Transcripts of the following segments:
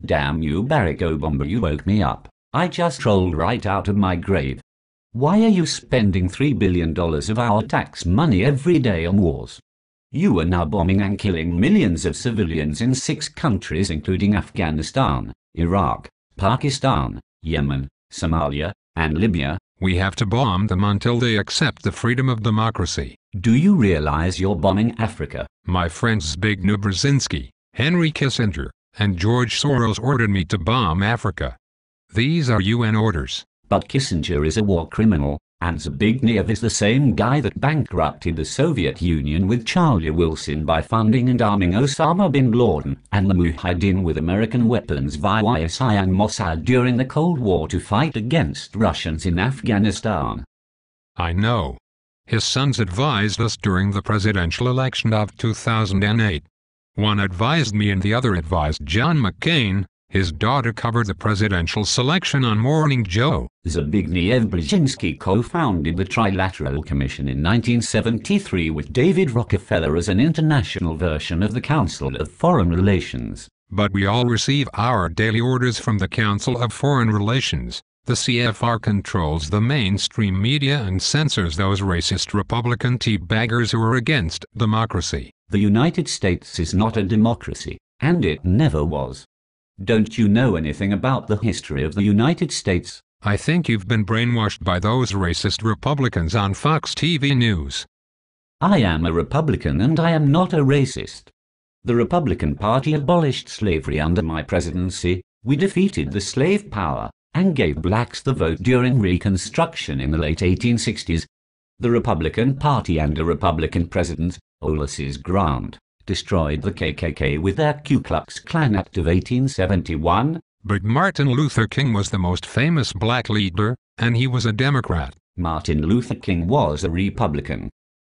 Damn you, Barack Obama, you woke me up. I just rolled right out of my grave. Why are you spending $3 billion of our tax money every day on wars? You are now bombing and killing millions of civilians in 6 countries including Afghanistan, Iraq, Pakistan, Yemen, Somalia, and Libya. We have to bomb them until they accept the freedom of democracy. Do you realize you're bombing Africa? My friends Zbigniew Brzezinski, Henry Kissinger, and George Soros ordered me to bomb Africa. These are UN orders. But Kissinger is a war criminal, and Zbigniew is the same guy that bankrupted the Soviet Union with Charlie Wilson by funding and arming Osama bin Laden and the Mujahideen with American weapons via ISI and Mossad during the Cold War to fight against Russians in Afghanistan. I know. His sons advised us during the presidential election of 2008. One advised me and the other advised John McCain. His daughter covered the presidential selection on Morning Joe. Zbigniew Brzezinski co-founded the Trilateral Commission in 1973 with David Rockefeller as an international version of the Council of Foreign Relations. But we all receive our daily orders from the Council of Foreign Relations. The CFR controls the mainstream media and censors those racist Republican teabaggers who are against democracy. The United States is not a democracy, and it never was. Don't you know anything about the history of the United States? I think you've been brainwashed by those racist Republicans on Fox TV News. I am a Republican and I am not a racist. The Republican Party abolished slavery under my presidency. We defeated the slave power and gave blacks the vote during Reconstruction in the late 1860s. The Republican Party and a Republican president, Ulysses Grant, destroyed the KKK with their Ku Klux Klan Act of 1871. But Martin Luther King was the most famous black leader, and he was a Democrat. Martin Luther King was a Republican.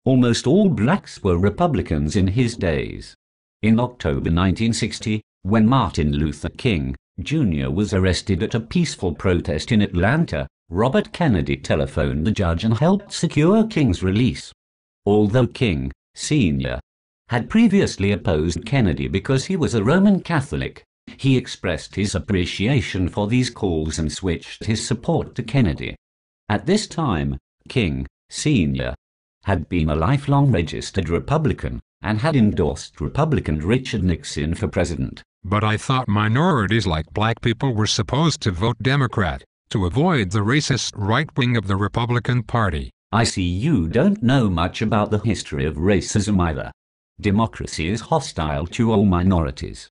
Almost all blacks were Republicans in his days. In October 1960, when Martin Luther King, Jr. was arrested at a peaceful protest in Atlanta, Robert Kennedy telephoned the judge and helped secure King's release. Although King, Sr. had previously opposed Kennedy because he was a Roman Catholic, he expressed his appreciation for these calls and switched his support to Kennedy. At this time, King, Sr. had been a lifelong registered Republican and had endorsed Republican Richard Nixon for president. But I thought minorities like black people were supposed to vote Democrat to avoid the racist right wing of the Republican Party. I see you don't know much about the history of racism either. Democracy is hostile to all minorities.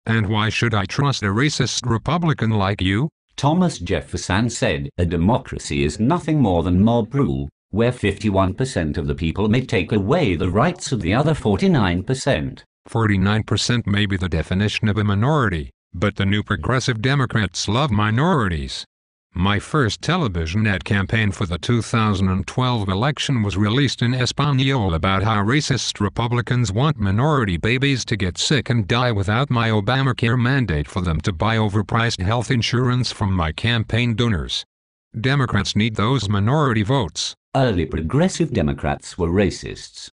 And why should I trust a racist Republican like you? Thomas Jefferson said, a democracy is nothing more than mob rule, where 51% of the people may take away the rights of the other 49%. 49% may be the definition of a minority, but the new progressive Democrats love minorities. My first television ad campaign for the 2012 election was released in Espanol about how racist Republicans want minority babies to get sick and die without my Obamacare mandate for them to buy overpriced health insurance from my campaign donors. Democrats need those minority votes. Early progressive Democrats were racists.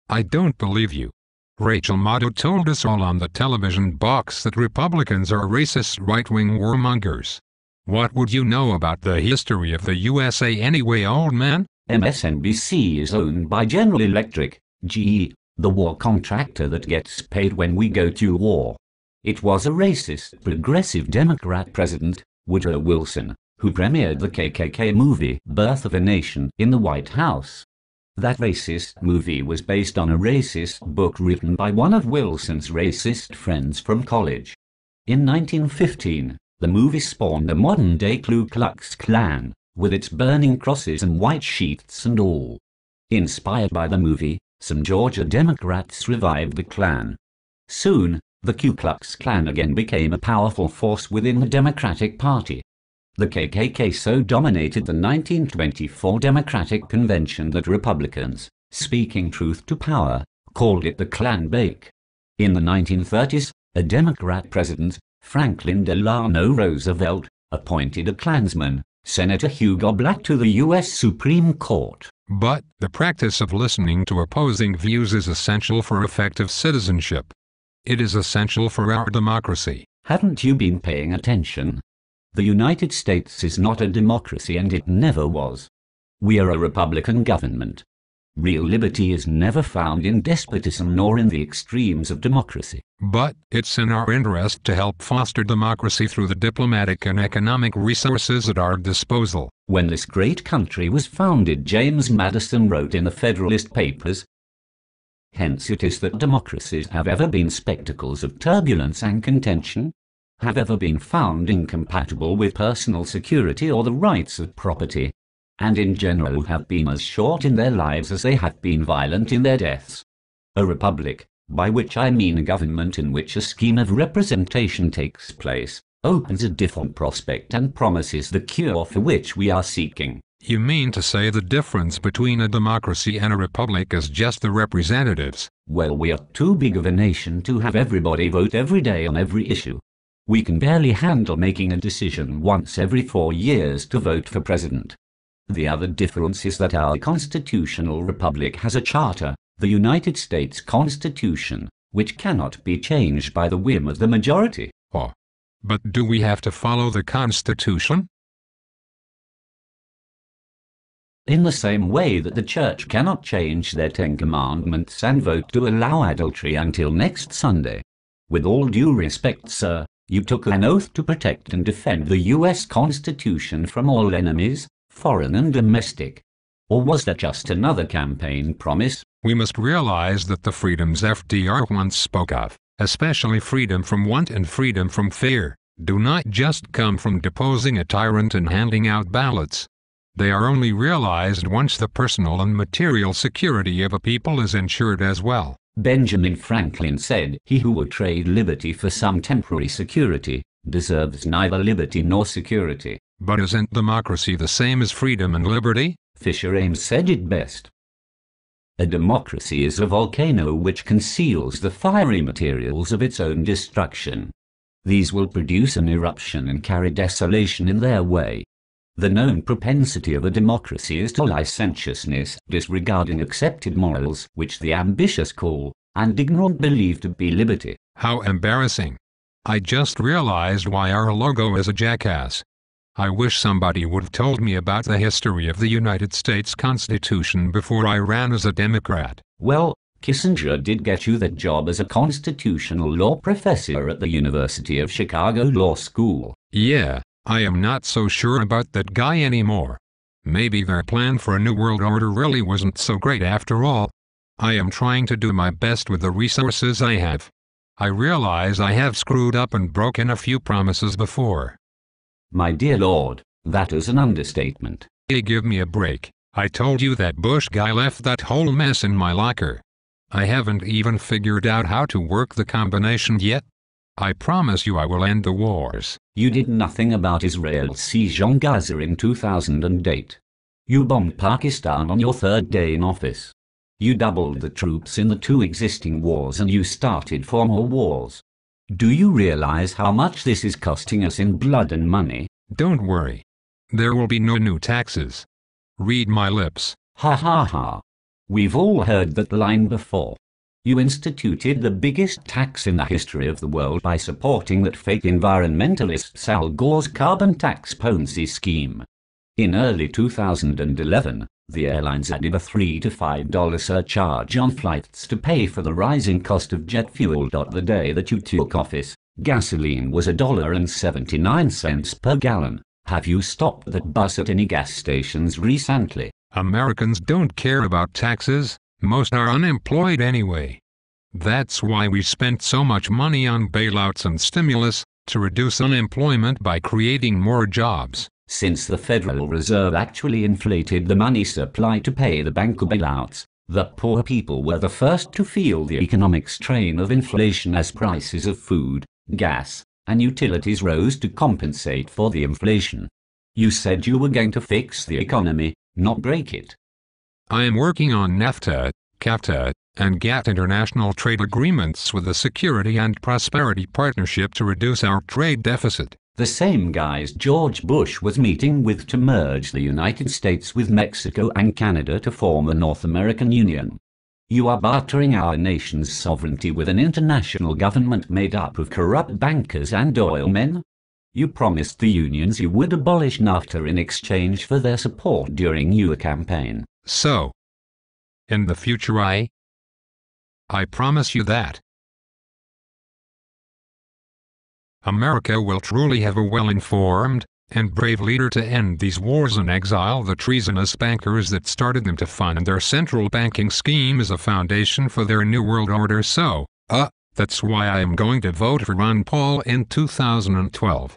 I don't believe you. Rachel Maddow told us all on the television box that Republicans are racist right-wing warmongers. What would you know about the history of the USA anyway, old man? MSNBC is owned by General Electric, GE, the war contractor that gets paid when we go to war. It was a racist, progressive Democrat president, Woodrow Wilson, who premiered the KKK movie Birth of a Nation in the White House. That racist movie was based on a racist book written by one of Wilson's racist friends from college. In 1915, the movie spawned a modern-day Ku Klux Klan, with its burning crosses and white sheets and all. Inspired by the movie, some Georgia Democrats revived the Klan. Soon, the Ku Klux Klan again became a powerful force within the Democratic Party. The KKK so dominated the 1924 Democratic Convention that Republicans, speaking truth to power, called it the Klan Bake. In the 1930s, a Democrat president, Franklin Delano Roosevelt, appointed a Klansman, Senator Hugo Black, to the U.S. Supreme Court. But the practice of listening to opposing views is essential for effective citizenship. It is essential for our democracy. Haven't you been paying attention? The United States is not a democracy, and it never was. We are a Republican government. Real liberty is never found in despotism nor in the extremes of democracy. But it's in our interest to help foster democracy through the diplomatic and economic resources at our disposal. When this great country was founded, James Madison wrote in the Federalist Papers, "Hence it is that democracies have ever been spectacles of turbulence and contention, have ever been found incompatible with personal security or the rights of property, and in general have been as short in their lives as they have been violent in their deaths. A republic, by which I mean a government in which a scheme of representation takes place, opens a different prospect and promises the cure for which we are seeking." You mean to say the difference between a democracy and a republic is just the representatives? Well, we are too big of a nation to have everybody vote every day on every issue. We can barely handle making a decision once every 4 years to vote for president. The other difference is that our constitutional republic has a charter, the United States Constitution, which cannot be changed by the whim of the majority. Oh. But do we have to follow the Constitution? In the same way that the Church cannot change their 10 commandments and vote to allow adultery until next Sunday. With all due respect, sir, you took an oath to protect and defend the U.S. Constitution from all enemies, foreign and domestic. Or was that just another campaign promise? We must realize that the freedoms FDR once spoke of, especially freedom from want and freedom from fear, do not just come from deposing a tyrant and handing out ballots. They are only realized once the personal and material security of a people is ensured as well. Benjamin Franklin said, "He who would trade liberty for some temporary security, deserves neither liberty nor security." But isn't democracy the same as freedom and liberty? Fisher Ames said it best. A democracy is a volcano which conceals the fiery materials of its own destruction. These will produce an eruption and carry desolation in their way. The known propensity of a democracy is to licentiousness, disregarding accepted morals, which the ambitious call, and ignorant believe to be liberty. How embarrassing. I just realized why our logo is a jackass. I wish somebody would have told me about the history of the United States Constitution before I ran as a Democrat. Well, Kissinger did get you that job as a constitutional law professor at the University of Chicago Law School. Yeah, I am not so sure about that guy anymore. Maybe their plan for a new world order really wasn't so great after all. I am trying to do my best with the resources I have. I realize I have screwed up and broken a few promises before. My dear Lord, that is an understatement. Hey, give me a break. I told you that Bush guy left that whole mess in my locker. I haven't even figured out how to work the combination yet. I promise you I will end the wars. You did nothing about Israel's siege on Gaza in 2008. You bombed Pakistan on your 3rd day in office. You doubled the troops in the 2 existing wars and you started 4 more wars. Do you realize how much this is costing us in blood and money? Don't worry. There will be no new taxes. Read my lips. Ha ha ha. We've all heard that line before. You instituted the biggest tax in the history of the world by supporting that fake environmentalist Al Gore's carbon tax Ponzi scheme. In early 2011, the airlines added a $3 to $5 surcharge on flights to pay for the rising cost of jet fuel. The day that you took office, gasoline was $1.79 per gallon. Have you stopped that bus at any gas stations recently? Americans don't care about taxes. Most are unemployed anyway. That's why we spent so much money on bailouts and stimulus, to reduce unemployment by creating more jobs. Since the Federal Reserve actually inflated the money supply to pay the bank bailouts, the poor people were the first to feel the economic strain of inflation as prices of food, gas, and utilities rose to compensate for the inflation. You said you were going to fix the economy, not break it. I am working on NAFTA, CAFTA, and GATT international trade agreements with the Security and Prosperity Partnership to reduce our trade deficit. The same guys George Bush was meeting with to merge the United States with Mexico and Canada to form a North American Union. You are bartering our nation's sovereignty with an international government made up of corrupt bankers and oilmen. You promised the unions you would abolish NAFTA in exchange for their support during your campaign. So, in the future I promise you that America will truly have a well-informed and brave leader to end these wars and exile the treasonous bankers that started them to fund their central banking scheme as a foundation for their new world order. So, that's why I am going to vote for Ron Paul in 2012.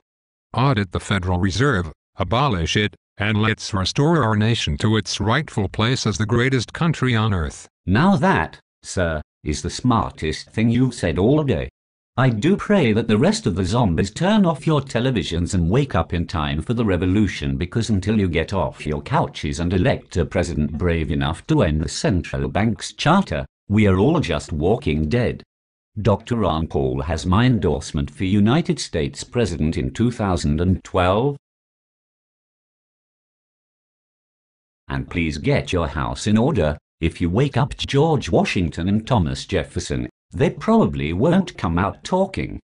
Audit the Federal Reserve, abolish it, and let's restore our nation to its rightful place as the greatest country on earth. Now that, sir, is the smartest thing you've said all day. I do pray that the rest of the zombies turn off your televisions and wake up in time for the revolution, because until you get off your couches and elect a president brave enough to end the central bank's charter, we are all just walking dead. Dr. Ron Paul has my endorsement for United States President in 2012. And please get your house in order. If you wake up George Washington and Thomas Jefferson, they probably won't come out talking.